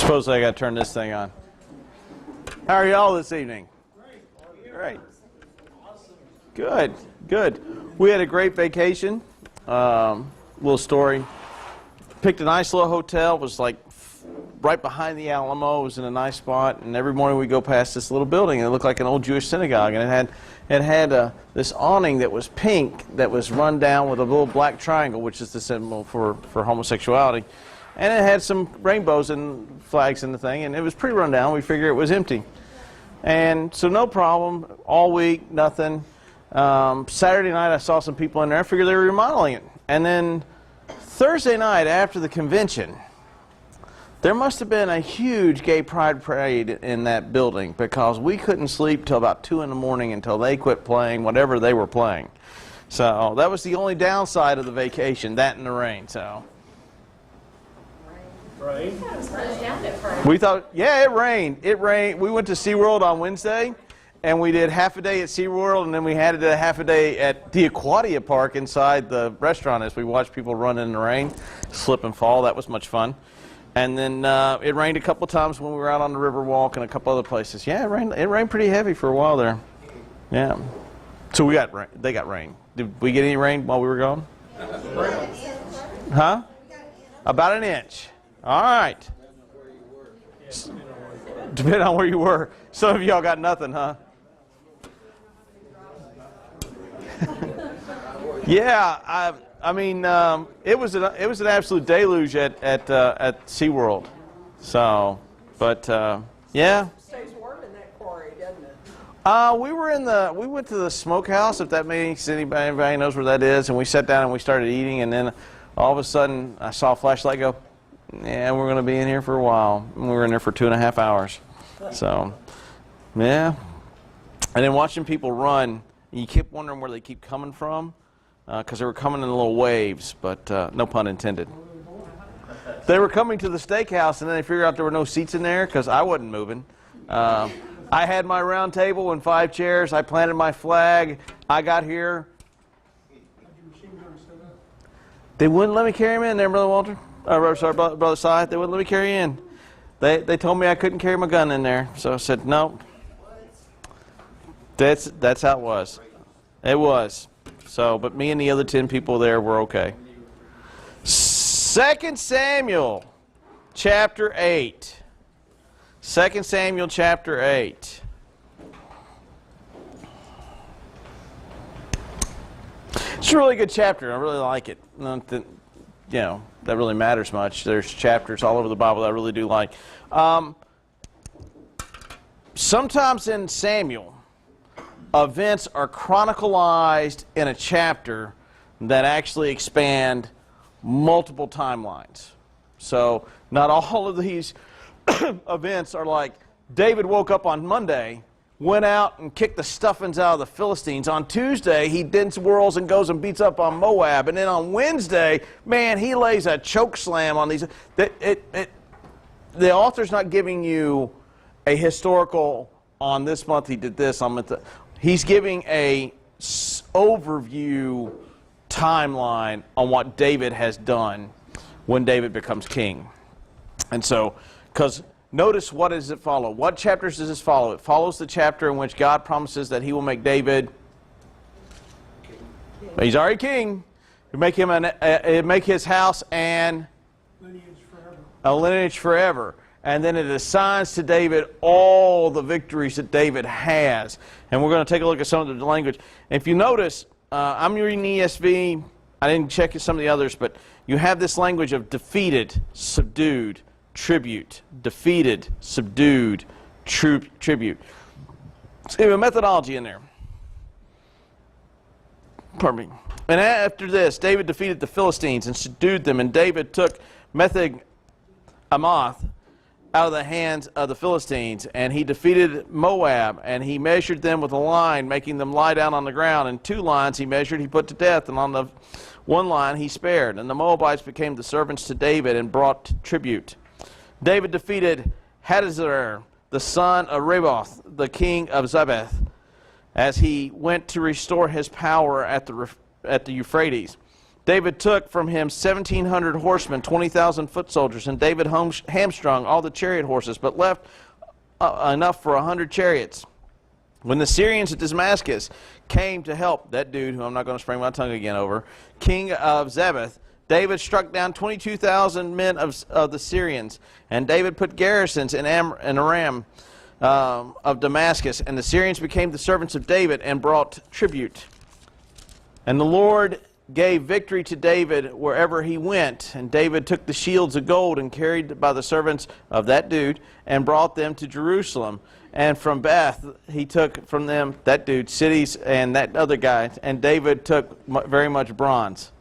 Supposedly I got to turn this thing on. How are y'all this evening? Great. Good, good. We had a great vacation. Little story. Picked a nice little hotel. It was like right behind the Alamo. It was in a nice spot. And every morning we go past this little building, and it looked like an old Jewish synagogue. And it had this awning that was pink that was run down with a little black triangle, which is the symbol for homosexuality. And it had some rainbows and flags in the thing, and it was pretty run down. We figured it was empty. And so no problem. All week, nothing. Saturday night I saw some people in there. I figured they were remodeling it. And then Thursday night after the convention, there must have been a huge gay pride parade in that building, because we couldn't sleep till about 2 in the morning until they quit playing whatever they were playing. So that was the only downside of the vacation, that and the rain. So Rain? we thought, yeah, it rained. It rained. We went to SeaWorld on Wednesday, and we did half a day at SeaWorld, and then we had a half a day at the Aquatia Park inside the restaurant as we watched people run in the rain, slip and fall. That was much fun. And then it rained a couple times when we were out on the Riverwalk and a couple other places. Yeah, it rained pretty heavy for a while there. Yeah. So we got rain. They got rain. Did we get any rain while we were gone? Huh? About an inch. All right. Depending on where you were. Some of y'all got nothing, huh? Yeah, I mean, it was an absolute deluge at SeaWorld. So, but yeah. It stays warm in that quarry, doesn't it? We went to the smokehouse, if that makes anybody knows where that is, and we sat down and we started eating, and then all of a sudden I saw a flashlight go, yeah, we're going to be in here for a while. And we were in there for 2.5 hours. So, yeah. And then watching people run, you keep wondering where they keep coming from, because they were coming in little waves, but no pun intended. They were coming to the steakhouse, and then they figured out there were no seats in there because I wasn't moving. I had my round table and 5 chairs. I planted my flag. I got here. They wouldn't let me carry him in there, Brother Walter. Sorry, Brother Si. They wouldn't let me carry in. They told me I couldn't carry my gun in there, so I said no. That's how it was. It was. So, but me and the other 10 people there were okay. 2 Samuel chapter 8. 2 Samuel chapter 8. It's a really good chapter. I really like it. Not that, that really matters much. There's chapters all over the Bible that I really do like. Sometimes in Samuel, events are chronicalized in a chapter that actually expand multiple timelines. So not all of these events are like David woke up on Monday, went out and kicked the stuffings out of the Philistines. On Tuesday, he then whirls and goes and beats up on Moab. And then on Wednesday, man, he lays a choke slam on these. The author's not giving you a historical, on this month he did this, on month. He's giving a overview timeline on what David has done when David becomes king. And so, because notice, what does it follow? What chapters does this follow? It follows the chapter in which God promises that he will make David, he's already king, make him make his house a lineage forever. And then it assigns to David all the victories that David has. And we're going to take a look at some of the language. And if you notice, I'm reading ESV. I didn't check some of the others, but you have this language of defeated, subdued, tribute. Defeated, subdued, tribute. So you have a methodology in there. Pardon me. And after this, David defeated the Philistines and subdued them. And David took Meth-Amoth out of the hands of the Philistines, and he defeated Moab, and he measured them with a line, making them lie down on the ground. And 2 lines he measured, he put to death, and on the 1 line he spared. And the Moabites became the servants to David and brought tribute. David defeated Hadazer, the son of Rehoboth, the king of Zebeth, as he went to restore his power at the Euphrates. David took from him 1,700 horsemen, 20,000 foot soldiers, and David hamstrung all the chariot horses, but left enough for 100 chariots. When the Syrians at Damascus came to help that dude, who I'm not going to spring my tongue again over, king of Zebeth, David struck down 22,000 men of the Syrians, and David put garrisons in Aram of Damascus, and the Syrians became the servants of David and brought tribute. And the Lord gave victory to David wherever he went, and David took the shields of gold and carried by the servants of that dude and brought them to Jerusalem. And from Beth, he took from them, that dude, cities and that other guy. And David took very much bronze.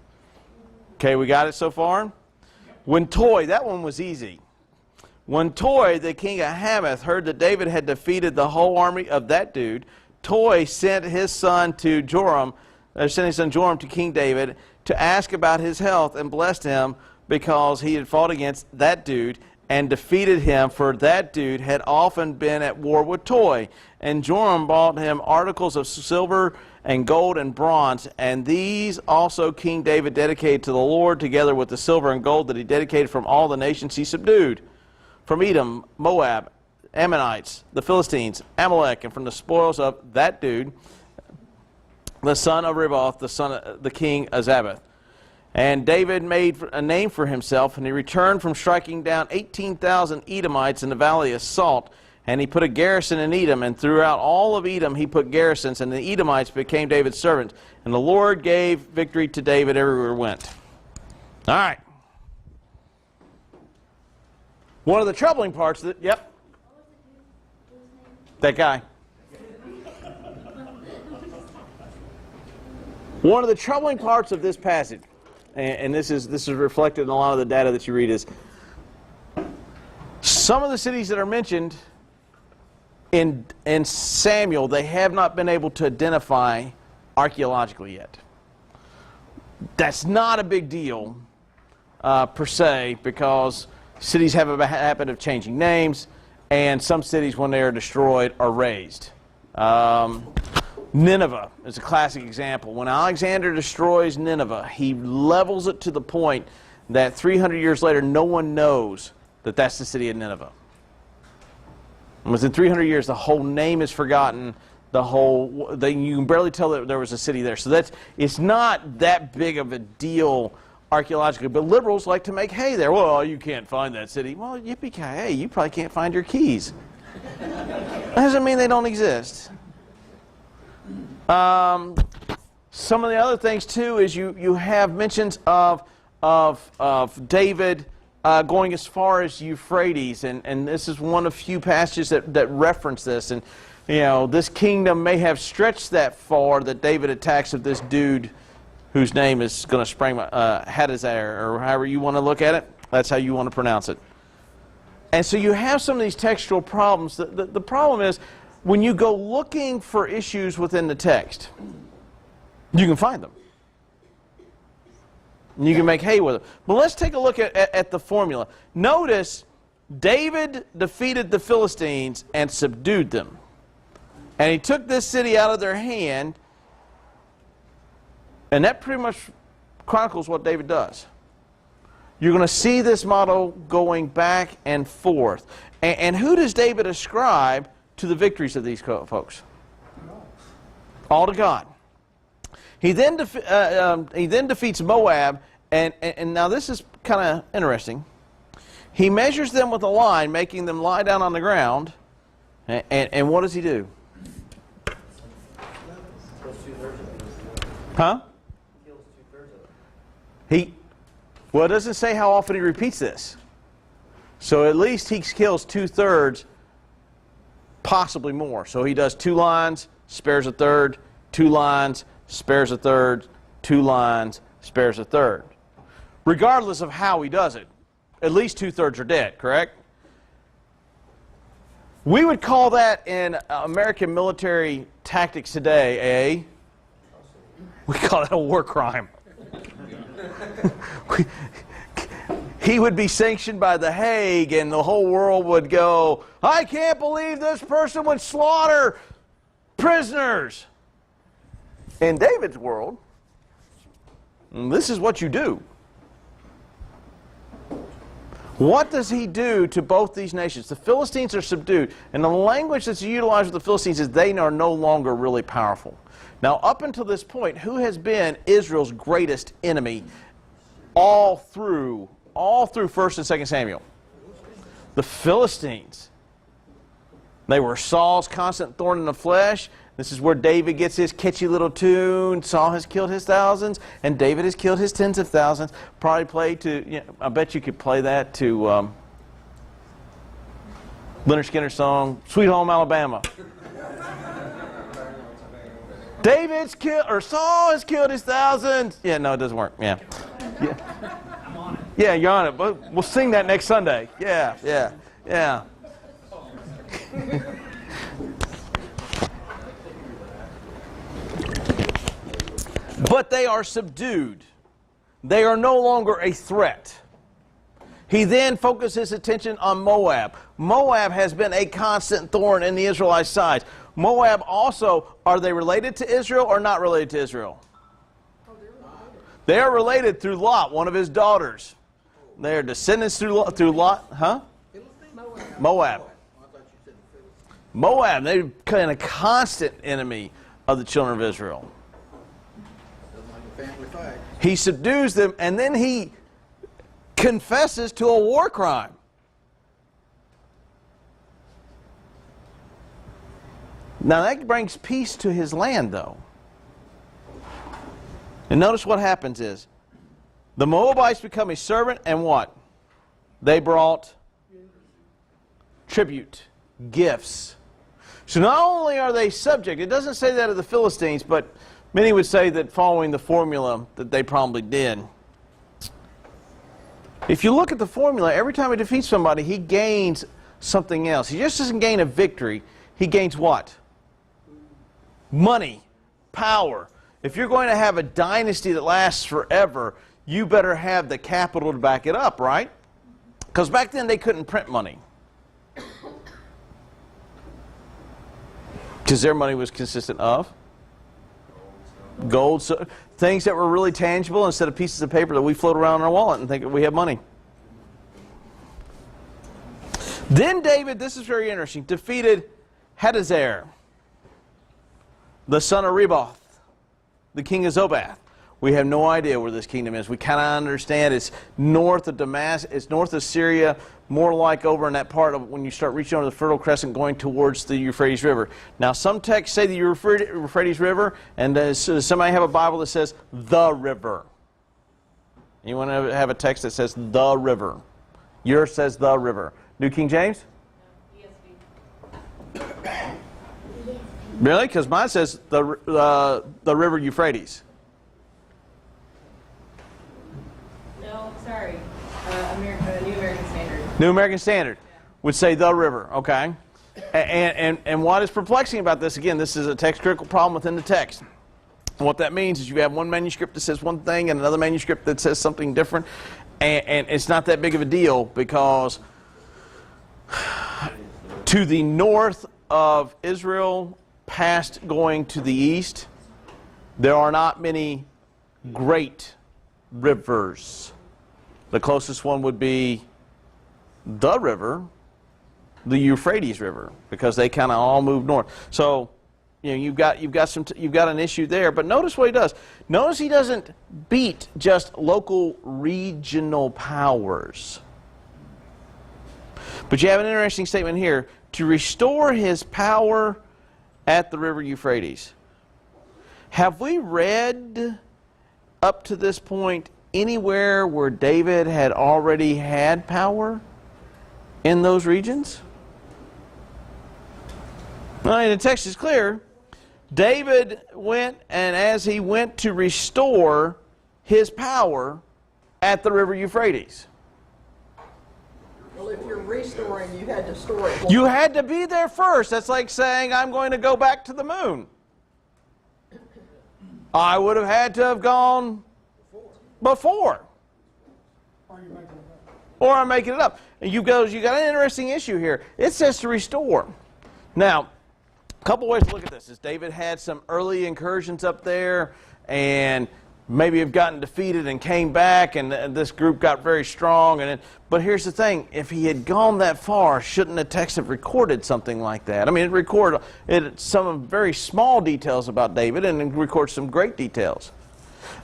Okay, we got it so far? When Toi, that one was easy. When Toi, the king of Hamath, heard that David had defeated the whole army of that dude, Toi sent his son Joram to King David to ask about his health and blessed him because he had fought against that dude and defeated him, for that dude had often been at war with Toi. And Joram bought him articles of silver and gold and bronze, and these also King David dedicated to the Lord, together with the silver and gold that he dedicated from all the nations he subdued, from Edom, Moab, Ammonites, the Philistines, Amalek, and from the spoils of that dude, the son of Riboth, the son of the king of Zabbath. And David made a name for himself, and he returned from striking down 18,000 Edomites in the valley of Salt, and he put a garrison in Edom, and throughout all of Edom he put garrisons, and the Edomites became David's servants. And the Lord gave victory to David everywhere he went. All right. One of the troubling parts, yep. That guy. One of the troubling parts of this passage, and this is reflected in a lot of the data that you read, is some of the cities that are mentioned in Samuel, they have not been able to identify archaeologically yet. That's not a big deal per se, because cities have a habit of changing names, and some cities, when they are destroyed, are raised. Nineveh is a classic example. When Alexander destroys Nineveh, he levels it to the point that 300 years later, no one knows that that's the city of Nineveh. And within 300 years, the whole name is forgotten. You can barely tell that there was a city there. So it's not that big of a deal archaeologically. But liberals like to make hay there. Well, you can't find that city. Well, yippee-ki-yay, you probably can't find your keys. That doesn't mean they don't exist. Some of the other things too is you have mentions of David going as far as Euphrates, and this is one of few passages that reference this. And this kingdom may have stretched that far that David attacks of this dude whose name is going to spring Hadazer, or however you want to look at it. That's how you want to pronounce it. And so you have some of these textual problems. The problem is, when you go looking for issues within the text, you can find them. And you can make hay with them. But let's take a look at the formula. Notice, David defeated the Philistines and subdued them. And he took this city out of their hand, and that pretty much chronicles what David does. You're going to see this model going back and forth. And who does David ascribe to the victories of these folks? All to God. He then defeats Moab, and now this is kind of interesting. He measures them with a line, making them lie down on the ground, and what does he do? Huh? Well, it doesn't say how often he repeats this. So at least he kills 2/3, possibly more. So he does 2 lines, spares a third, 2 lines, spares a third, 2 lines, spares a third. Regardless of how he does it, at least 2/3 are dead, correct? We would call that in American military tactics today we call that a war crime. He would be sanctioned by The Hague, and the whole world would go, I can't believe this person would slaughter prisoners. In David's world, And this is what you do. What does he do to both these nations? The Philistines are subdued. And the language that's utilized with the Philistines is they are no longer really powerful. Now, up until this point, who has been Israel's greatest enemy all through 1st and 2nd Samuel? The Philistines. They were Saul's constant thorn in the flesh. This is where David gets his catchy little tune. Saul has killed his thousands, and David has killed his tens of thousands. Probably played to, I bet you could play that to Leonard Skinner's song, Sweet Home Alabama. David's killed, or Saul has killed his thousands. Yeah, no, it doesn't work. Yeah. I'm on it. Yeah, you're on it. But we'll sing that next Sunday. Yeah. But they are subdued. They are no longer a threat. He then focuses his attention on Moab. Moab has been a constant thorn in the Israelites' side. Moab also, are they related to Israel or not related to Israel? They are related through Lot, one of his daughters. They are descendants through Lot. Huh? Moab. Moab, they've been a constant enemy of the children of Israel. He subdues them, and then he confesses to a war crime. Now that brings peace to his land, though. And notice what happens is, the Moabites become a servant, and what? They brought tribute, gifts. So not only are they subject, it doesn't say that of the Philistines, but many would say that following the formula that they probably did. If you look at the formula, every time he defeats somebody, he gains something else. He just doesn't gain a victory. He gains what? Money, power. If you're going to have a dynasty that lasts forever, you better have the capital to back it up, right? Because back then they couldn't print money. Because their money was consistent of gold, so things that were really tangible instead of pieces of paper that we float around in our wallet and think that we have money. Then David, this is very interesting, defeated Hadazer, the son of Reboth, the king of Zobath. We have no idea where this kingdom is. We kind of understand it's north of Damascus, it's north of Syria, more like over in that part of when you start reaching over the Fertile Crescent going towards the Euphrates River. Now some texts say the Euphrates River, and somebody have a Bible that says the river. You want to have a text that says the river. Yours says the river. New King James? No, ESV. Really? Because mine says the river Euphrates. No, sorry. New American Standard. New American Standard would say the river, okay? And what is perplexing about this, again, this is a text critical problem within the text. And what that means is you have one manuscript that says one thing and another manuscript that says something different. And it's not that big of a deal because to the north of Israel, past going to the east, there are not many great rivers. The closest one would be the river, the Euphrates River, because they kind of all move north. So, you know, you've got an issue there. But notice what he does. Notice he doesn't beat just local regional powers. But you have an interesting statement here: to restore his power at the river Euphrates. Have we read up to this point anywhere where David had already had power in those regions? Well, the text is clear. David went, and as he went to restore his power at the river Euphrates. Well, if you're restoring, you had to store it. You had to be there first. That's like saying, I'm going to go back to the moon. I would have had to have gone before. Or I'm making it up. And you got an interesting issue here. It says to restore. Now, a couple ways to look at this is David had some early incursions up there, and maybe have gotten defeated and came back, and this group got very strong. But here's the thing: if he had gone that far, shouldn't the text have recorded something like that? I mean, it recorded some very small details about David, and it records some great details.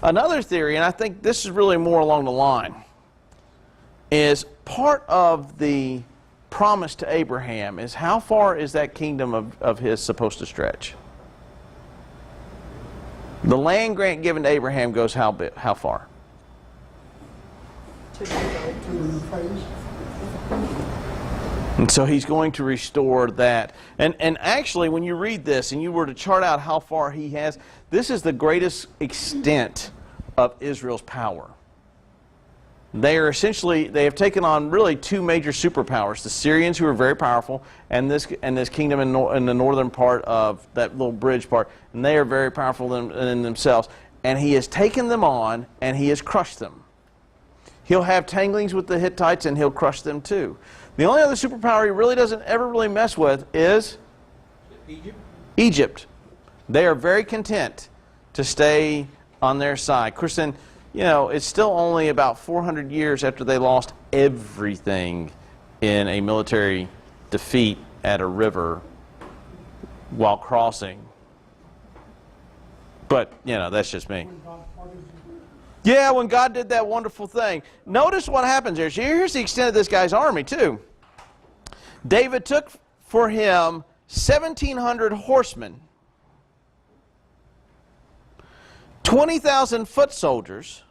Another theory, and I think this is really more along the line, is part of the promise to Abraham is how far is that kingdom of his supposed to stretch? The land grant given to Abraham goes how far? And so he's going to restore that. And actually, when you read this and you were to chart out how far he has, this is the greatest extent of Israel's power. They have taken on really two major superpowers, the Syrians, who are very powerful, and this kingdom in the northern part of that little bridge part, and they are very powerful in themselves. And he has taken them on, and he has crushed them. He'll have tanglings with the Hittites, and he'll crush them too. The only other superpower he really doesn't ever really mess with is Egypt. They are very content to stay on their side. Kristen, you know, it's still only about 400 years after they lost everything in a military defeat at a river while crossing. But, you know, that's just me. Yeah, when God did that wonderful thing. Notice what happens there. Here's the extent of this guy's army, too. David took for him 1,700 horsemen, 20,000 foot soldiers,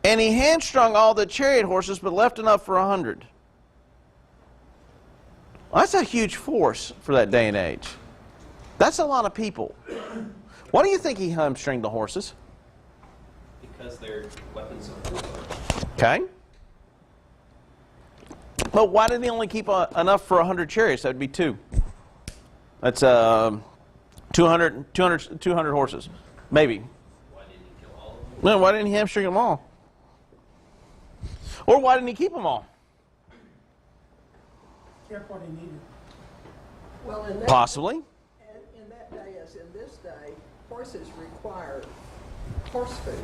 and he hamstrung all the chariot horses but left enough for 100. Well, that's a huge force for that day and age. That's a lot of people. Why do you think he hamstringed the horses? Because they're weapons of war. Okay. But why did he only keep enough for 100 chariots? That would be 2. That's 200 horses, maybe. Why didn't he kill all of them? No, why didn't he hamstring them all? Or why didn't he keep them all? Kept what he needed. Well, in that, Possibly. in that day, as in this day, horses require horse food.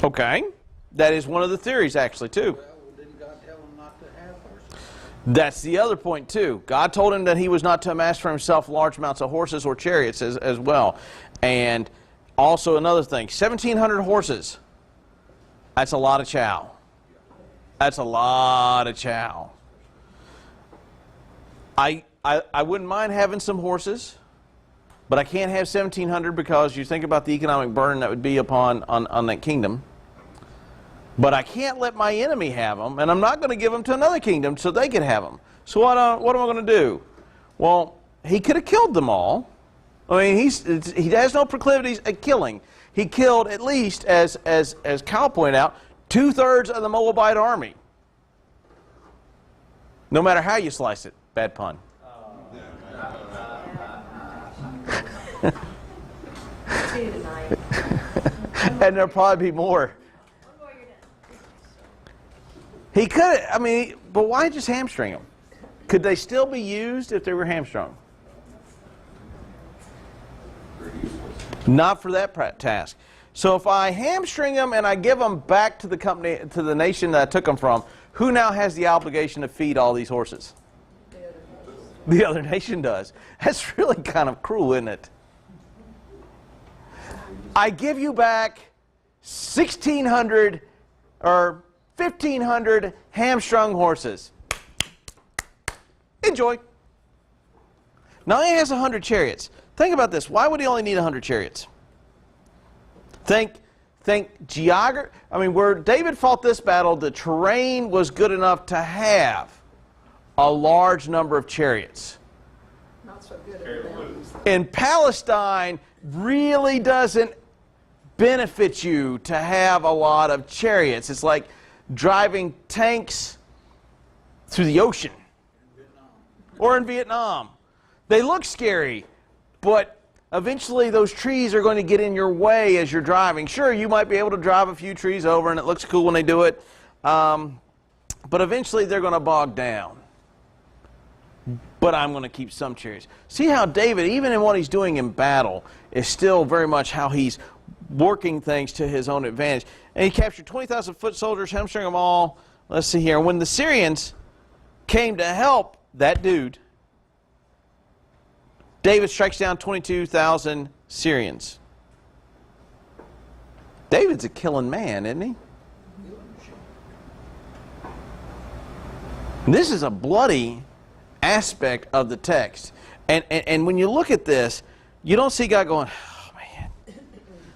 Okay. That is one of the theories, actually, too. Well, didn't God tell him not to have horses? That's the other point, too. God told him that he was not to amass for himself large amounts of horses or chariots as well. And also another thing, 1,700 horses. That's a lot of chow. That's a lot of chow. I wouldn't mind having some horses, but I can't have 1,700 because you think about the economic burden that would be upon that kingdom. But I can't let my enemy have them, and I'm not going to give them to another kingdom so they can have them. So what am I going to do? Well, he could have killed them all. I mean, he has no proclivities at killing. He killed at least, as Kyle pointed out, 2/3 of the Moabite army. No matter how you slice it. Bad pun. And there'll probably be more. He could, I mean, but why just hamstring them? Could they still be used if they were hamstrung? Not for that task. So if I hamstring them and I give them back to the company, to the nation that I took them from, who now has the obligation to feed all these horses? The other nation does. That's really kind of cruel, isn't it? I give you back 1,600 or 1,500 hamstrung horses. Enjoy. Now he has 100 chariots. Think about this. Why would he only need 100 chariots? Think geography. I mean, where David fought this battle, the terrain was good enough to have a large number of chariots. Not so good at the mountains. In Palestine, really doesn't benefit you to have a lot of chariots. It's like driving tanks through the ocean. Or in Vietnam. They look scary, but eventually those trees are going to get in your way as you're driving. Sure, you might be able to drive a few trees over and it looks cool when they do it, but eventually they're going to bog down. But I'm going to keep some chariots. See how David, even in what he's doing in battle, is still very much how he's working things to his own advantage. And he captured 20,000 foot soldiers, hamstring them all. Let's see here. When the Syrians came to help that dude, David strikes down 22,000 Syrians. David's a killing man, isn't he? This is a bloody aspect of the text. And when you look at this, you don't see God going, oh man,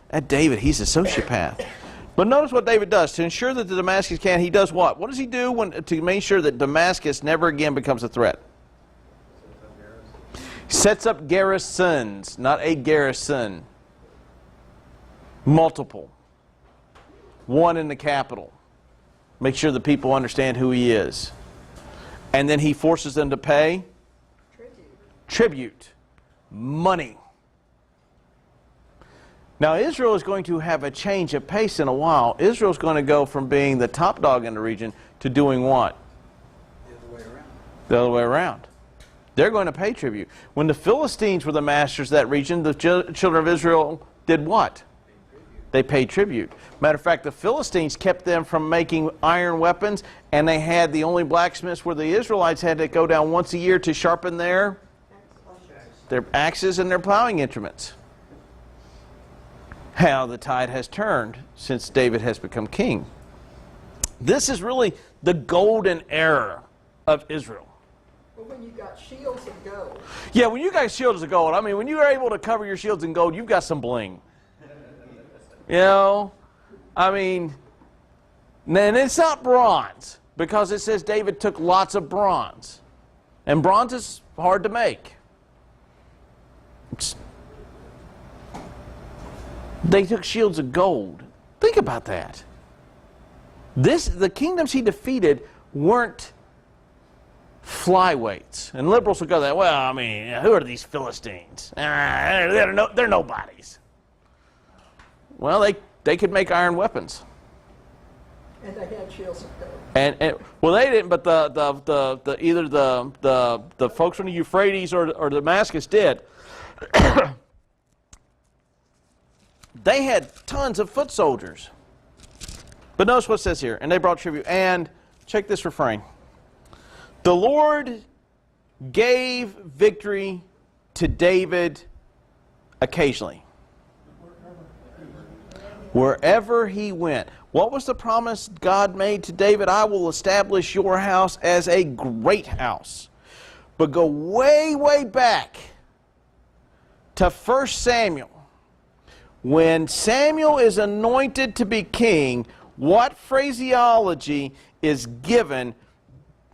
that David, he's a sociopath. But notice what David does. To ensure that the Damascus can, he does what? What does he do to make sure that Damascus never again becomes a threat? He sets up garrisons, not a garrison. Multiple. One in the capital. Make sure the people understand who he is. And then he forces them to pay tribute. Money. Now Israel is going to have a change of pace in a while. Israel is going to go from being the top dog in the region to doing what? The other way around. The other way around. They're going to pay tribute. When the Philistines were the masters of that region, the children of Israel did what? They paid tribute. Matter of fact, the Philistines kept them from making iron weapons, and they had the only blacksmiths where the Israelites had to go down once a year to sharpen their axes and their plowing instruments. How the tide has turned since David has become king. This is really the golden era of Israel. But when you got shields of gold. Yeah, when you got shields of gold, I mean, when you are able to cover your shields in gold, you've got some bling. You know, I mean, and it's not bronze, because it says David took lots of bronze. And bronze is hard to make. They took shields of gold. Think about that. The kingdoms he defeated weren't flyweights. And liberals will go that, well, I mean, who are these Philistines? They're nobodies. Well, they could make iron weapons. And they had shields of gold. And well, they didn't, but either the folks from the Euphrates or Damascus did. They had tons of foot soldiers. But notice what it says here. And they brought tribute. And check this refrain. The Lord gave victory to David occasionally. Wherever he went. What was the promise God made to David? I will establish your house as a great house. But go way, way back to 1 Samuel. When Samuel is anointed to be king, what phraseology is given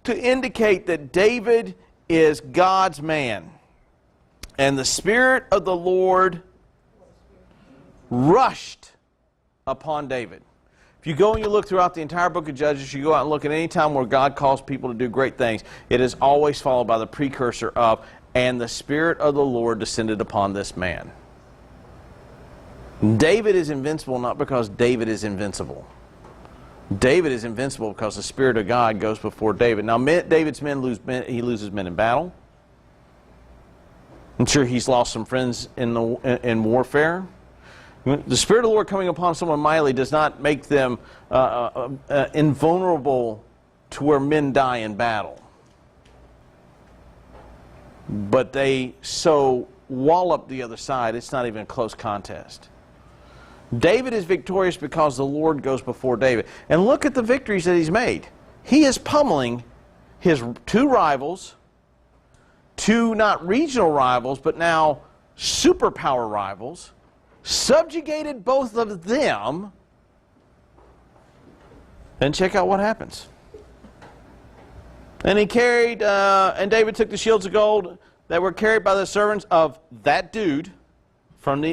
to indicate that David is God's man? And the Spirit of the Lord rushed upon David. If you go and you look throughout the entire book of Judges, you go out and look at any time where God calls people to do great things, it is always followed by the precursor of, and the Spirit of the Lord descended upon this man. David is invincible not because David is invincible. David is invincible because the Spirit of God goes before David. Now, David's men he loses men in battle. I'm sure he's lost some friends in warfare. The Spirit of the Lord coming upon someone mightily does not make them invulnerable to where men die in battle. But they so wallop the other side, it's not even a close contest. David is victorious because the Lord goes before David. And look at the victories that he's made. He is pummeling his two rivals, two not regional rivals, but now superpower rivals, subjugated both of them, and check out what happens. And he carried, and David took the shields of gold that were carried by the servants of that dude from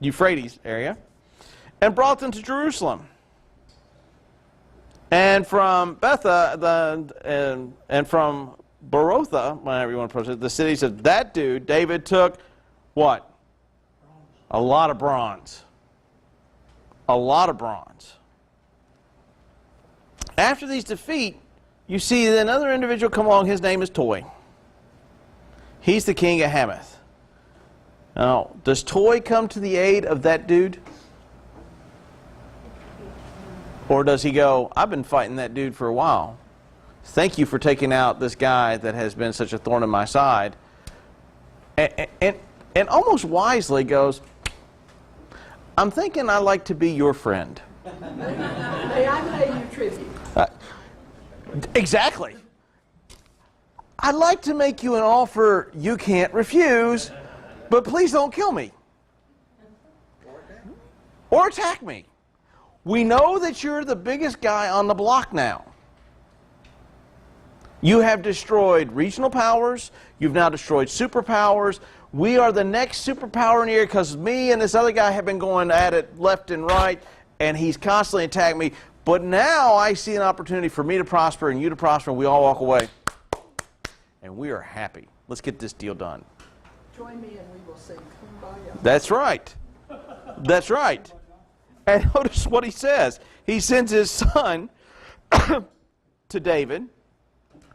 Euphrates area, and brought them to Jerusalem. And from Betha and from Berotha, whatever you want to pronounce it, the cities of that dude, David took what? A lot of bronze. A lot of bronze. After these defeat, you see another individual come along. His name is Toy. He's the king of Hamath. Now, does Toy come to the aid of that dude? Or does he go, I've been fighting that dude for a while. Thank you for taking out this guy that has been such a thorn in my side. And almost wisely goes, I'm thinking I'd like to be your friend. May I pay you tribute? Exactly. I'd like to make you an offer you can't refuse, but please don't kill me. Or attack me. We know that you're the biggest guy on the block now. You have destroyed regional powers. You've now destroyed superpowers. We are the next superpower in the area because me and this other guy have been going at it left and right, and he's constantly attacking me. But now I see an opportunity for me to prosper and you to prosper, and we all walk away. And we are happy. Let's get this deal done. Join me and we will sing Kumbaya. That's right. That's right. And notice what he says. He sends his son to David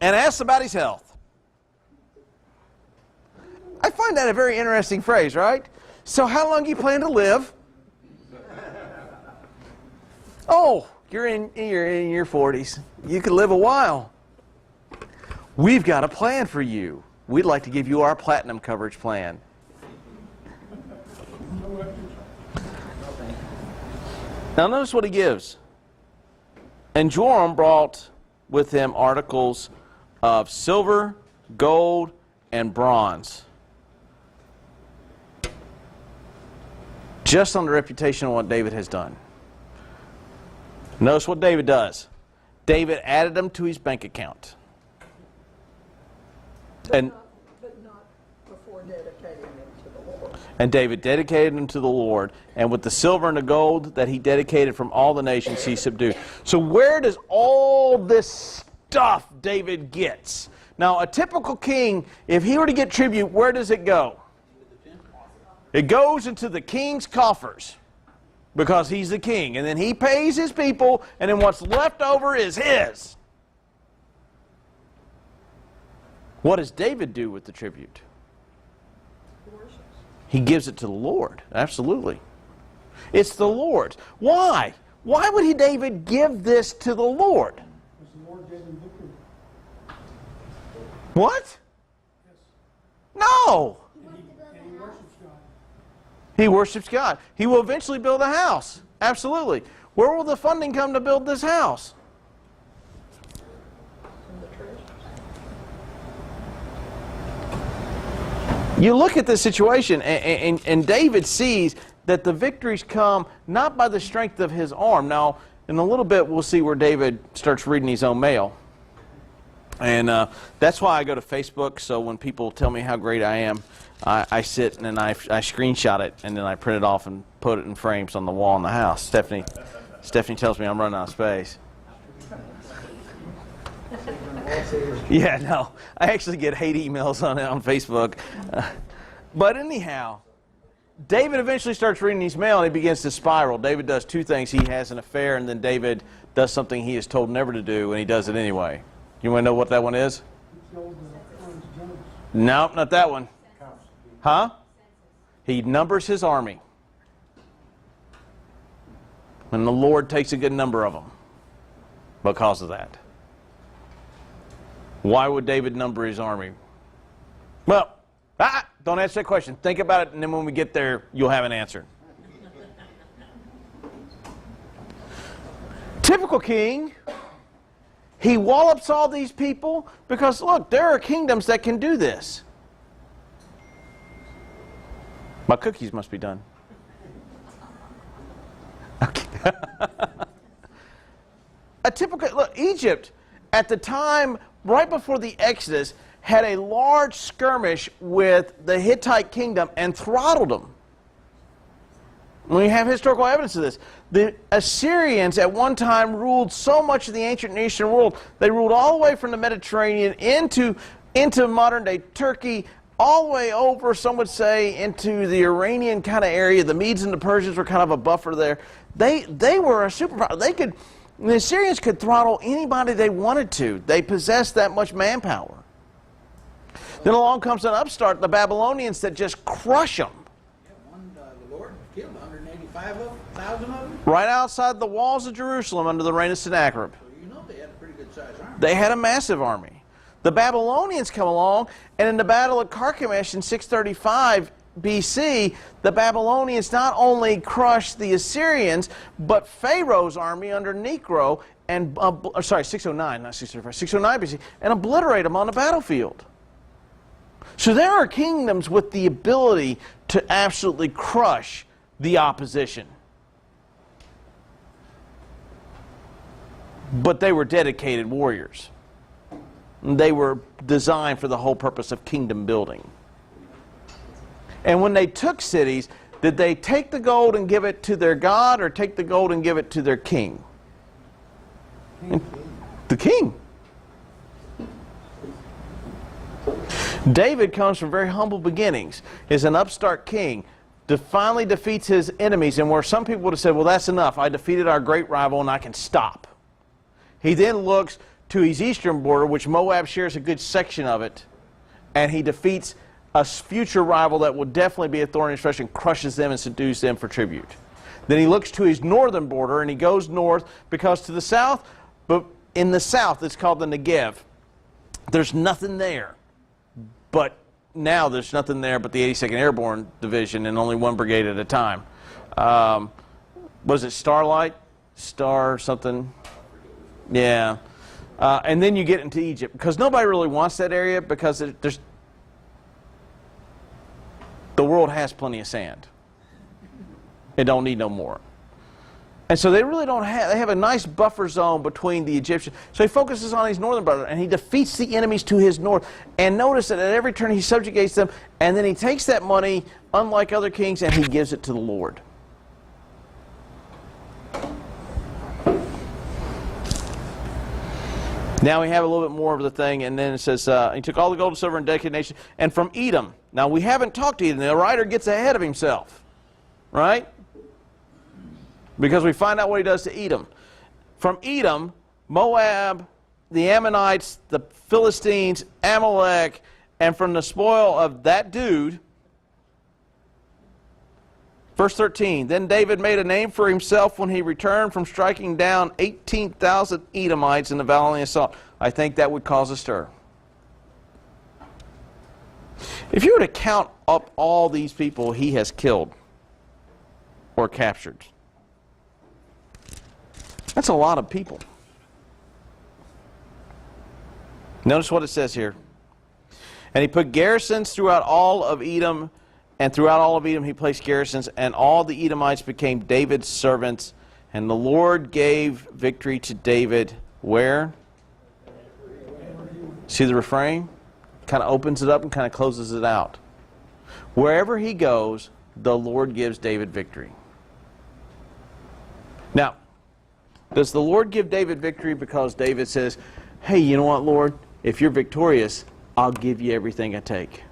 and asks about his health. I find that a very interesting phrase, right? So how long do you plan to live? Oh, you're in your 40s. You could live a while. We've got a plan for you. We'd like to give you our platinum coverage plan. Now notice what he gives. And Joram brought with him articles of silver, gold, and bronze. Just on the reputation of what David has done. Notice what David does. David added them to his bank account. And Not before dedicating them to the Lord. And David dedicated them to the Lord, and with the silver and the gold that he dedicated from all the nations he subdued. So where does all this stuff David gets? Now, a typical king, if he were to get tribute, where does it go? It goes into the king's coffers, because he's the king. And then he pays his people, and then what's left over is his. What does David do with the tribute? He gives it to the Lord. Absolutely. It's the Lord's. Why? Why would David give this to the Lord? Because the Lord gave him victory. What? No. And he worships God. He worships God. He will eventually build a house. Absolutely. Where will the funding come to build this house? From the treasures. You look at this situation, and David sees that the victories come not by the strength of his arm. Now, in a little bit, we'll see where David starts reading his own mail. And that's why I go to Facebook, so when people tell me how great I am, I sit and then I screenshot it, and then I print it off and put it in frames on the wall in the house. Stephanie tells me I'm running out of space. Yeah, no. I actually get hate emails on Facebook. But anyhow, David eventually starts reading his mail and he begins to spiral. David does two things. He has an affair, and then David does something he is told never to do, and he does it anyway. You want to know what that one is? No, not that one. Huh? He numbers his army. And the Lord takes a good number of them because of that. Why would David number his army? Well, don't answer that question. Think about it, and then when we get there, you'll have an answer. Typical king, he wallops all these people because, look, there are kingdoms that can do this. My cookies must be done. Okay. A typical, look, Egypt, at the time, right before the Exodus, had a large skirmish with the Hittite kingdom and throttled them. We have historical evidence of this. The Assyrians at one time ruled so much of the ancient and eastern world. They ruled all the way from the Mediterranean into modern-day Turkey, all the way over, some would say, into the Iranian kind of area. The Medes and the Persians were kind of a buffer there. They were a superpower. The Assyrians could throttle anybody they wanted to. They possessed that much manpower. Then along comes an upstart, the Babylonians, that just crush them. 5,000 of them? Right outside the walls of Jerusalem under the reign of Sennacherib. Well, you know they had a pretty good sized army. They had a massive army. The Babylonians come along, and in the Battle of Carchemish in 635 BC, the Babylonians not only crushed the Assyrians, but Pharaoh's army under Necho, and 609, not 635, 609 BC, and obliterate them on the battlefield. So there are kingdoms with the ability to absolutely crush the opposition. But they were dedicated warriors. They were designed for the whole purpose of kingdom building. And when they took cities, did they take the gold and give it to their god, or take the gold and give it to their king? The king. David comes from very humble beginnings, is an upstart king, finally defeats his enemies, and where some people would have said, well, that's enough. I defeated our great rival and I can stop. He then looks to his eastern border, which Moab shares a good section of it, and he defeats a future rival that will definitely be a thorn in his flesh and crushes them and subdues them for tribute. Then he looks to his northern border, and he goes north, because to the south, but in the south it's called the Negev. There's nothing there. But now there's nothing there but the 82nd Airborne Division, and only one brigade at a time. Was it Starlight? Star something? Yeah. And then you get into Egypt, because nobody really wants that area, because there's the world has plenty of sand. It don't need no more. And so they really don't have, they have a nice buffer zone between the Egyptians. So he focuses on his northern brother, and he defeats the enemies to his north. And notice that at every turn he subjugates them, and then he takes that money, unlike other kings, and he gives it to the Lord. Now we have a little bit more of the thing, and then it says, he took all the gold and silver and dedicated nation, and from Edom. Now we haven't talked to Edom. The writer gets ahead of himself, right? Because we find out what he does to Edom. From Edom, Moab, the Ammonites, the Philistines, Amalek, and from the spoil of that dude, verse 13, then David made a name for himself when he returned from striking down 18,000 Edomites in the valley of Salt. I think that would cause a stir. If you were to count up all these people he has killed or captured, that's a lot of people. Notice what it says here. And he put garrisons throughout all of Edom, and throughout all of Edom he placed garrisons, and all the Edomites became David's servants. And the Lord gave victory to David. Where? See the refrain? Kind of opens it up and kind of closes it out. Wherever he goes, the Lord gives David victory. Now, does the Lord give David victory because David says, hey, you know what, Lord? If you're victorious, I'll give you everything I take.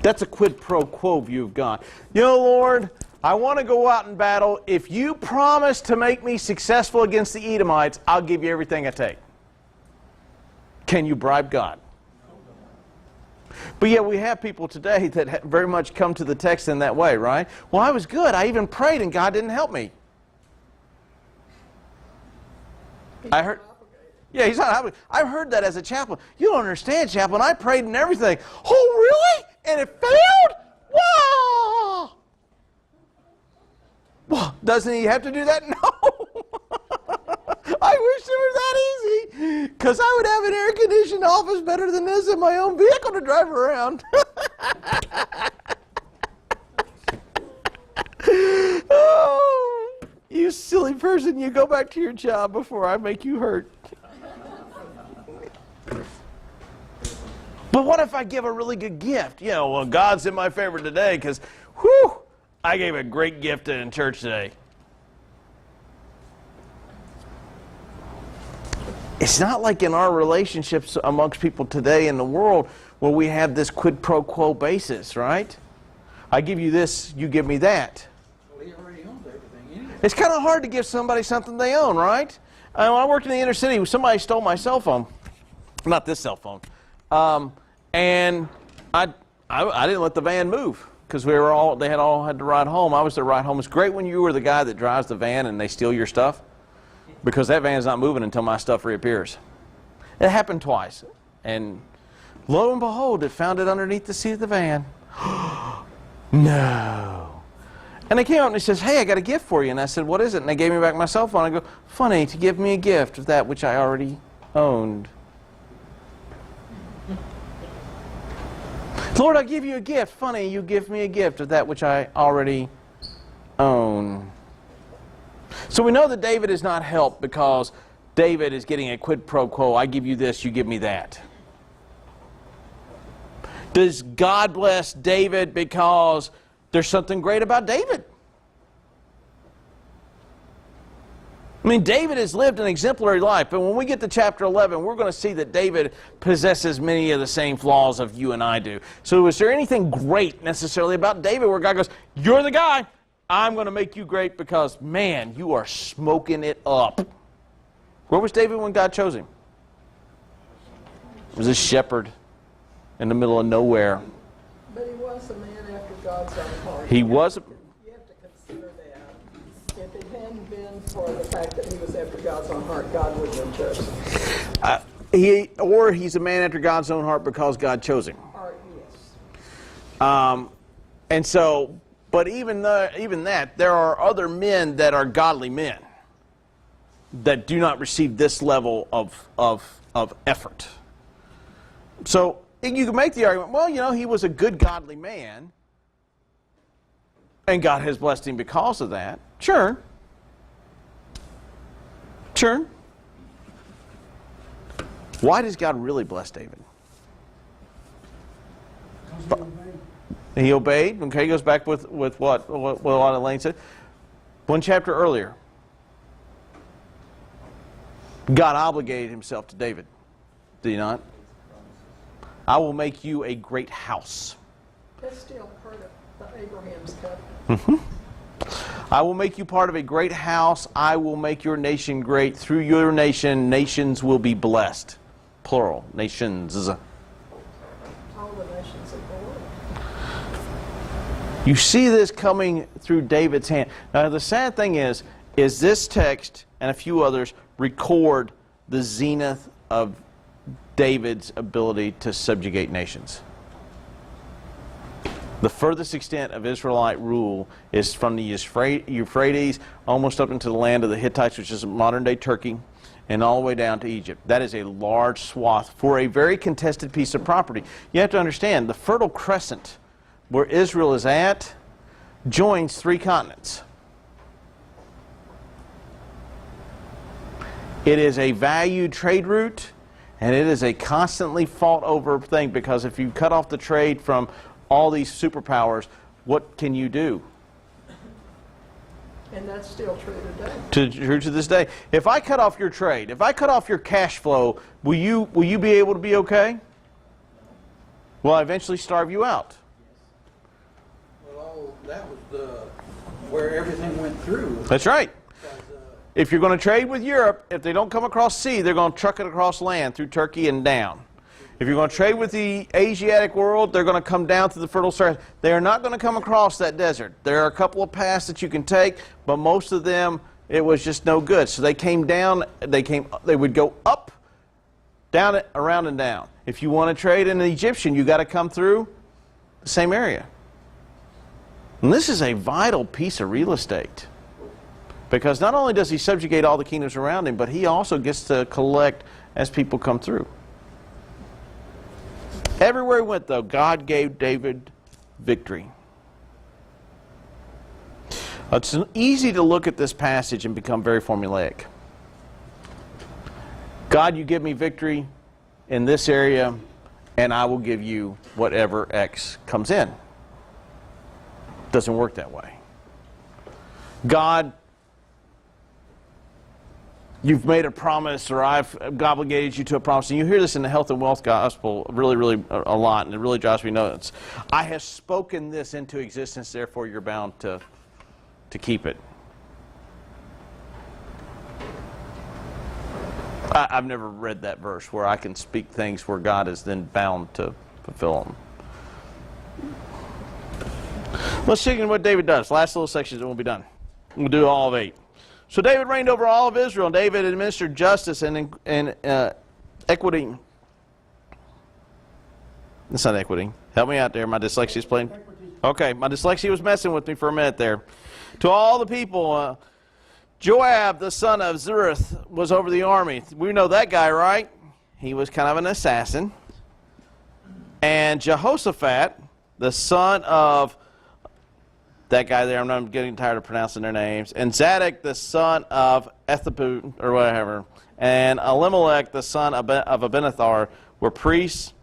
That's a quid pro quo view of God. You know, Lord, I want to go out in battle. If you promise to make me successful against the Edomites, I'll give you everything I take. Can you bribe God? But yet we have people today that very much come to the text in that way, right? Well, I was good. I even prayed and God didn't help me. I heard, yeah, he's not. I've heard that as a chaplain. You don't understand, chaplain. I prayed and everything. Oh, really? And it failed? Wow! Well, doesn't he have to do that? No. I wish it was that easy, because I would have an air-conditioned office better than this in my own vehicle to drive around. Oh, you silly person, you go back to your job before I make you hurt. But what if I give a really good gift? You know, well, God's in my favor today because, whew, I gave a great gift in church today. It's not like in our relationships amongst people today in the world where we have this quid pro quo basis, right? I give you this, you give me that. Well, he already owns everything anyway. It's kind of hard to give somebody something they own, right? When I worked in the inner city, somebody stole my cell phone. Not this cell phone. And I didn't let the van move. because they had all had to ride home. I was to ride home. It's great when you were the guy that drives the van and they steal your stuff, because that van's not moving until my stuff reappears. It happened twice, and lo and behold, it found it underneath the seat of the van. No. And they came out and he says, "Hey, I got a gift for you." And I said, "What is it?" And they gave me back my cell phone. I go, "Funny to give me a gift of that which I already owned." "Lord, I give you a gift." "Funny, you give me a gift of that which I already own." So we know that David is not helped because David is getting a quid pro quo. I give you this, you give me that. Does God bless David because there's something great about David? I mean, David has lived an exemplary life, but when we get to chapter 11, we're going to see that David possesses many of the same flaws of you and I do. So is there anything great necessarily about David where God goes, "You're the guy, I'm going to make you great because, man, you are smoking it up"? Where was David when God chose him? He was a shepherd in the middle of nowhere. But he was a man after God's own heart. He was. You have to consider that. If it hadn't been for the fact that he was after God's own heart, God wouldn't have chosen him. He's a man after God's own heart because God chose him. Or, yes. And so, but even that, there are other men that are godly men that do not receive this level of effort. So you can make the argument, well, he was a good godly man, and God has blessed him because of that. Sure. Why does God really bless David? He obeyed. Okay, he goes back with what a lot of Lane said. One chapter earlier, God obligated himself to David. Did he not? "I will make you a great house." That's still part of Abraham's covenant. "I will make you part of a great house. I will make your nation great. Through your nation, nations will be blessed." Plural, nations. All the nations of the world. You see this coming through David's hand. Now, the sad thing is this text and a few others record the zenith of David's ability to subjugate nations. The furthest extent of Israelite rule is from the Euphrates almost up into the land of the Hittites, which is modern-day Turkey, and all the way down to Egypt. That is a large swath for a very contested piece of property. You have to understand, the Fertile Crescent, where Israel is at, joins 3 continents. It is a valued trade route, and it is a constantly fought over thing, because if you cut off the trade from all these superpowers, what can you do? And that's still true today. True to this day. If I cut off your trade, if I cut off your cash flow, will you be able to be okay? Will I eventually starve you out? Well, that was where everything went through. That's right. If you're going to trade with Europe, if they don't come across sea, they're going to truck it across land through Turkey and down. If you're going to trade with the Asiatic world, they're going to come down through the Fertile Crescent. They are not going to come across that desert. There are a couple of paths that you can take, but most of them, it was just no good. So they came down, they would go up, down, around, and down. If you want to trade in an Egyptian, you got to come through the same area. And this is a vital piece of real estate. Because not only does he subjugate all the kingdoms around him, but he also gets to collect as people come through. Everywhere he went, though, God gave David victory. It's easy to look at this passage and become very formulaic. God, you give me victory in this area, and I will give you whatever X comes in. Doesn't work that way. God, you've made a promise, or I've obligated you to a promise. And you hear this in the health and wealth gospel really a lot, and it really drives me nuts. I have spoken this into existence, therefore you're bound to keep it. I've never read that verse where I can speak things where God is then bound to fulfill them. Let's check in what David does. Last little section, and we'll be done. We'll do all of 8. So David reigned over all of Israel, and David administered justice and equity. That's not equity. Help me out there. My dyslexia's playing. Okay, my dyslexia was messing with me for a minute there. To all the people, Joab, the son of Zeruth, was over the army. We know that guy, right? He was kind of an assassin. And Jehoshaphat, the son of that guy there, I'm getting tired of pronouncing their names, and Zadok, the son of Ethapud, or whatever, and Elimelech, the son of Abinadab, were priests.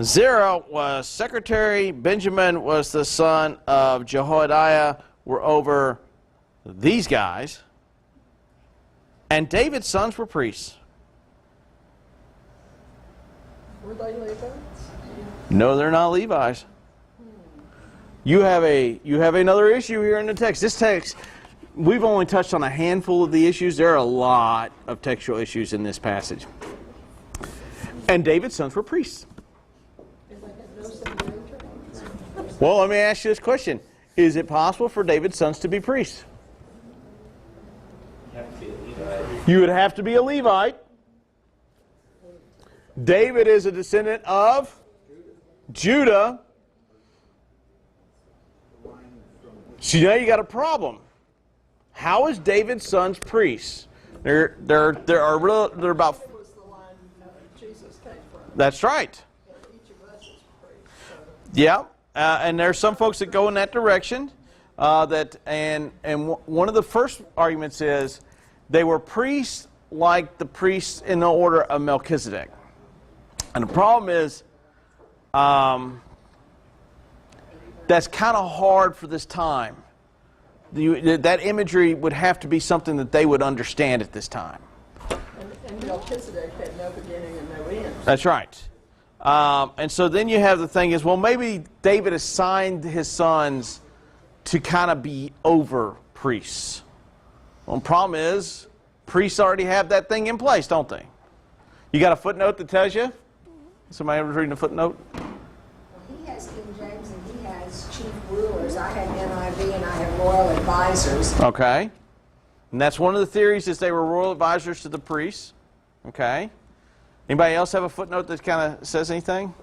Zerah was secretary. Benjamin was the son of Jehoiada, were over these guys. And David's sons were priests. Were they Levites? No, they're not Levites. You have another issue here in the text. This text, we've only touched on a handful of the issues. There are a lot of textual issues in this passage. And David's sons were priests. And they had no seminary training. Well, let me ask you this question. Is it possible for David's sons to be priests? You have to be a Levite. You would have to be a Levite. David is a descendant of Judah. So now you got a problem. How is David's sons priests? They're about. It was the line Jesus came from. That's right. And each of us is priest. So Yeah, and there's some folks that go in that direction. And one of the first arguments is they were priests like the priests in the order of Melchizedek. And the problem is that's kind of hard for this time. That imagery would have to be something that they would understand at this time. and Melchizedek had no beginning and no end. That's right. And so then you have the thing is, well, maybe David assigned his sons to kind of be over priests. Well, the problem is, priests already have that thing in place, don't they? You got a footnote that tells you? Somebody ever reading a footnote? He has King James and he has chief rulers. I have NIV and I have royal advisors. Okay. And that's one of the theories is they were royal advisors to the priests. Okay. Anybody else have a footnote that kind of says anything?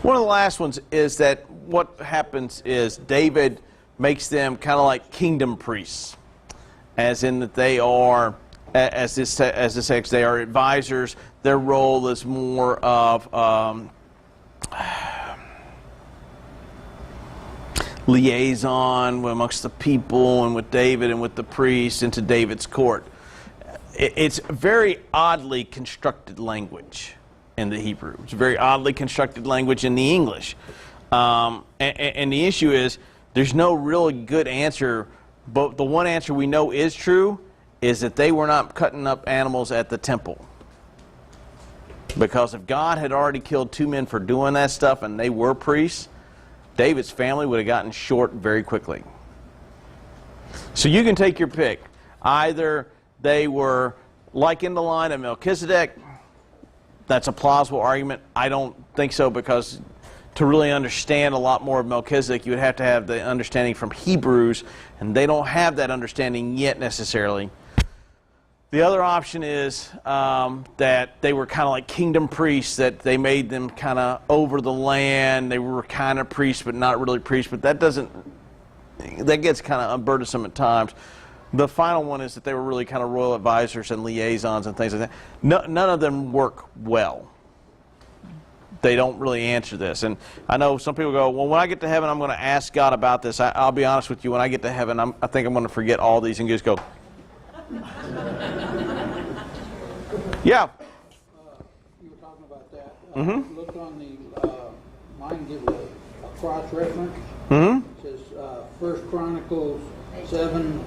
One of the last ones is that what happens is David makes them kind of like kingdom priests, as in that they are, as this text, they are advisors. Their role is more of liaison amongst the people and with David and with the priests into David's court. It's very oddly constructed language in the Hebrew. It's a very oddly constructed language in the English. And the issue is there's no really good answer, but the one answer we know is true is that they were not cutting up animals at the temple. Because if God had already killed 2 men for doing that stuff and they were priests, David's family would have gotten short very quickly. So you can take your pick. Either they were like in the line of Melchizedek. That's a plausible argument. I don't think so, because to really understand a lot more of Melchizedek, you would have to have the understanding from Hebrews, and they don't have that understanding yet necessarily. The other option is that they were kind of like kingdom priests, that they made them kind of over the land. They were kind of priests, but not really priests. But that gets kind of burdensome at times. The final one is that they were really kind of royal advisors and liaisons and things like that. None of them work well. They don't really answer this. And I know some people go, well, when I get to heaven, I'm going to ask God about this. I'll be honest with you. When I get to heaven, I think I'm going to forget all these and just go, yeah. You were talking about that. Mm-hmm. Look on the, mine gives a cross-reference. Mm-hmm. It says 1 Chronicles 7,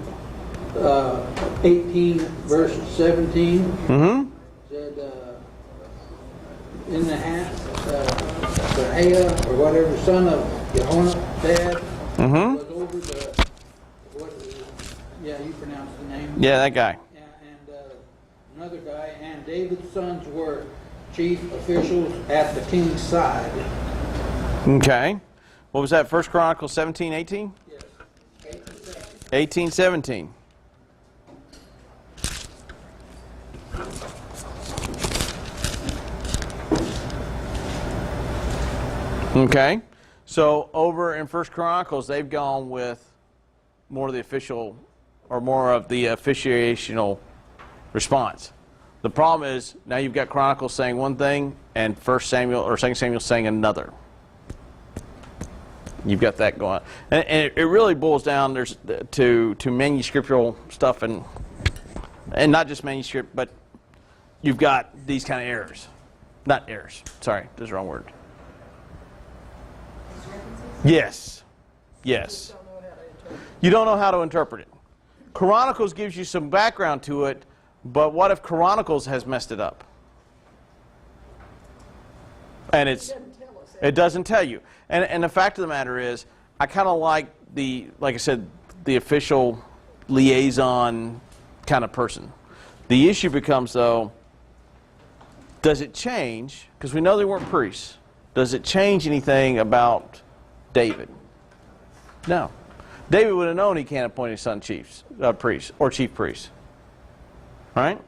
18, verse 17. Mm-hmm. Said, in the Berea, or whatever, son of Jehonadab, Mm-hmm. was over the, you pronounce the name? Yeah, that guy. And another guy, and David's sons were chief officials at the king's side. Okay. What was that? 1 Chronicles 17, 18? Yes. 18, 17. Okay. So over in 1 Chronicles, they've gone with more of the official, or more of the officiational response. The problem is now you've got Chronicles saying one thing and 1 Samuel or 2 Samuel saying another. You've got that going on. And it really boils down to manuscriptural stuff and not just manuscript, but you've got these kind of errors. Not errors. Sorry, that's the wrong word. Yes. Yes. You don't know how to interpret it. Chronicles gives you some background to it, but what if Chronicles has messed it up? And it doesn't tell you. And the fact of the matter is, I kind of like I said, the official liaison kind of person. The issue becomes, though, does it change, because we know they weren't priests, does it change anything about David? No. David would have known he can't appoint his son priest or chief priest. Right?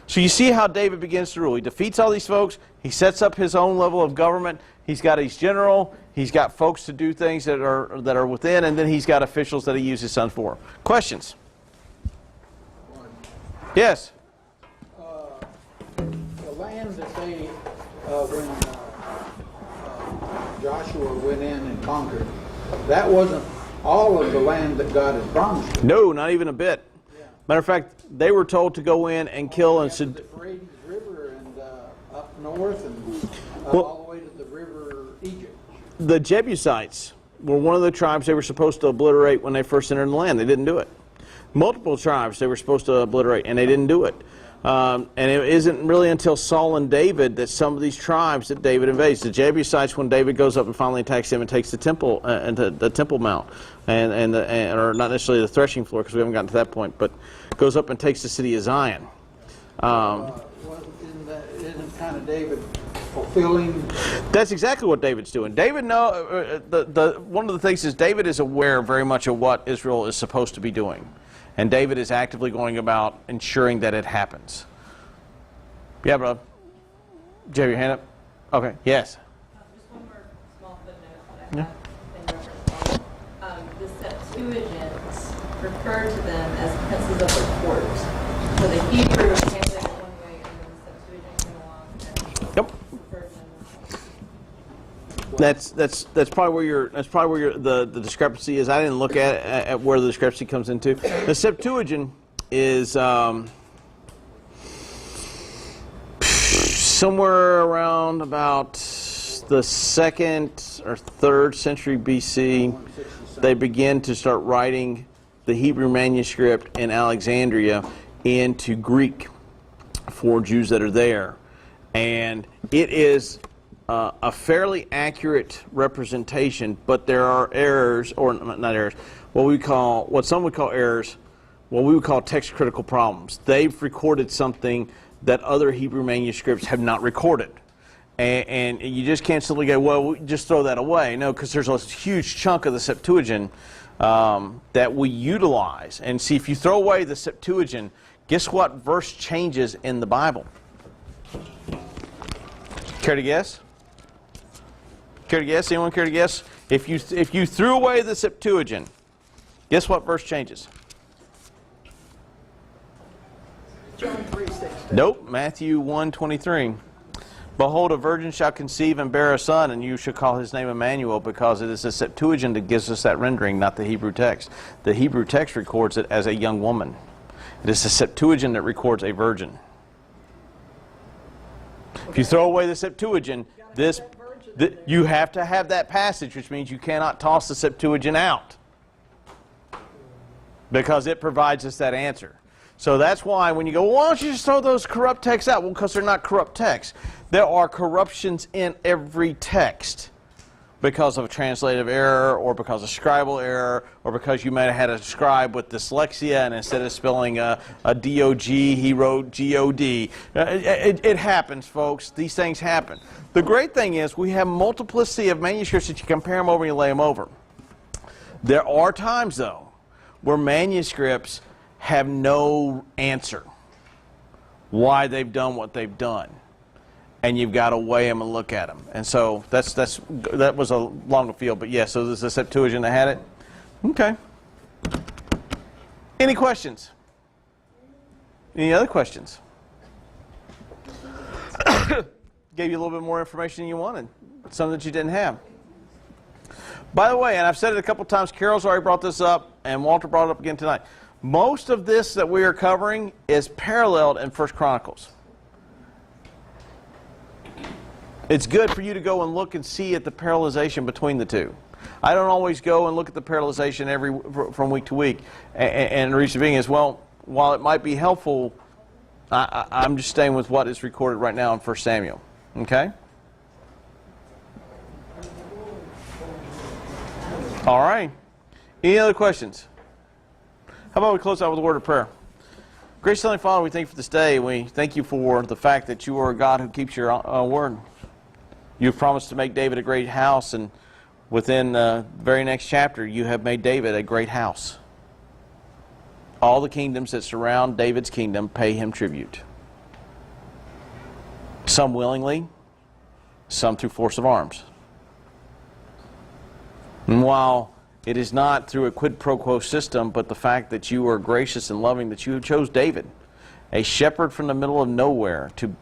So you see how David begins to rule. He defeats all these folks. He sets up his own level of government. He's got his general. He's got folks to do things that are within, and then he's got officials that he uses his son for. Questions? Yes? The land that they, when Joshua went in and conquered, that wasn't all of the land that God had promised them. No, not even a bit. Yeah. Matter of fact, they were told to go in and kill and The Euphrates River and up north and all the way to the river Egypt. The Jebusites were one of the tribes they were supposed to obliterate when they first entered the land. They didn't do it. Multiple tribes they were supposed to obliterate, and they didn't do it. And it isn't really until Saul and David that some of these tribes that David invades. The Jebusites, when David goes up and finally attacks them and takes the temple and the Temple Mount, or not necessarily the threshing floor because we haven't gotten to that point, but goes up and takes the city of Zion. Isn't kind of David fulfilling? That's exactly what David's doing. David one of the things is David is aware very much of what Israel is supposed to be doing. And David is actively going about ensuring that it happens. Yeah, bro. Did you have your hand up? Okay. Yes. Just one more small footnote that I have in reference. The Septuagint referred to them as princes of the court. So the Hebrew translated one way, and then the Septuagint came along and Yep. referred them. That's probably where the discrepancy is. I didn't look at where the discrepancy comes into. The Septuagint is somewhere around about the 2nd or 3rd century BC. They begin to start writing the Hebrew manuscript in Alexandria into Greek for Jews that are there, and it is a fairly accurate representation, but there are errors, or not errors, what some would call errors, what we would call text critical problems. They've recorded something that other Hebrew manuscripts have not recorded. And you just can't simply go, well, just throw that away. No, because there's a huge chunk of the Septuagint that we utilize. And see, if you throw away the Septuagint, guess what verse changes in the Bible? Care to guess? Care to guess? Anyone care to guess? If you threw away the Septuagint, guess what verse changes? John 3:16. Nope. Matthew 1:23. Behold, a virgin shall conceive and bear a son, and you shall call his name Emmanuel, because it is the Septuagint that gives us that rendering, not the Hebrew text. The Hebrew text records it as a young woman. It is the Septuagint that records a virgin. If you throw away the Septuagint, you have to have that passage, which means you cannot toss the Septuagint out, because it provides us that answer. So that's why when you go, well, why don't you just throw those corrupt texts out? Well, because they're not corrupt texts. There are corruptions in every text. because of a translative error or because of scribal error or because you might have had a scribe with dyslexia and instead of spelling a D-O-G, he wrote G-O-D. It happens, folks. These things happen. The great thing is we have multiplicity of manuscripts that you compare them over and you lay them over. There are times, though, where manuscripts have no answer why they've done what they've done. And you've got to weigh them and look at them. And so that was a longer field. But yes, so this is the Septuagint that had it. Okay. Any questions? Any other questions? Gave you a little bit more information than you wanted. Some that you didn't have. By the way, and I've said it a couple times, Carol's already brought this up, and Walter brought it up again tonight. Most of this that we are covering is paralleled in 1 Chronicles. It's good for you to go and look and see at the parallelization between the two. I don't always go and look at the parallelization from week to week. And the reason being is, well, while it might be helpful, I'm just staying with what is recorded right now in 1 Samuel. Okay? All right. Any other questions? How about we close out with a word of prayer? Gracious Heavenly Father, we thank you for this day. We thank you for the fact that you are a God who keeps your word. You've promised to make David a great house, and within the very next chapter, you have made David a great house. All the kingdoms that surround David's kingdom pay him tribute. Some willingly, some through force of arms. And while it is not through a quid pro quo system, but the fact that you are gracious and loving, that you chose David, a shepherd from the middle of nowhere, to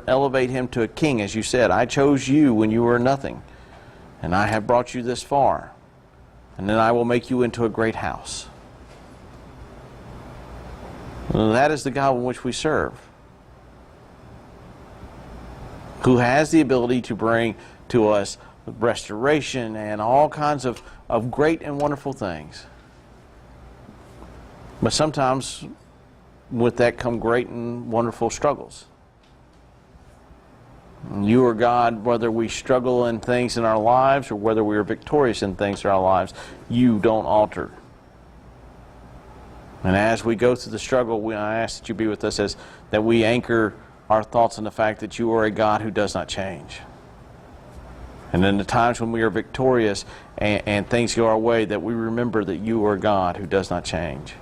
elevate him to a king, as you said. I chose you when you were nothing, and I have brought you this far, and then I will make you into a great house. Well, that is the God in which we serve, who has the ability to bring to us restoration and all kinds of great and wonderful things. But sometimes with that come great and wonderful struggles. You are God, whether we struggle in things in our lives or whether we are victorious in things in our lives, you don't alter. And as we go through the struggle, I ask that you be with us, as that we anchor our thoughts on the fact that you are a God who does not change. And in the times when we are victorious and things go our way, that we remember that you are God who does not change.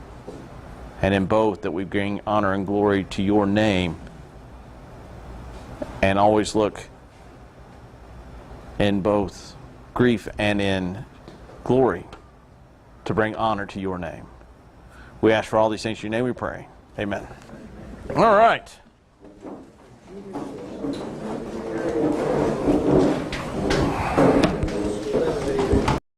And in both, that we bring honor and glory to your name, and always look in both grief and in glory to bring honor to your name. We ask for all these things in your name we pray. Amen. All right.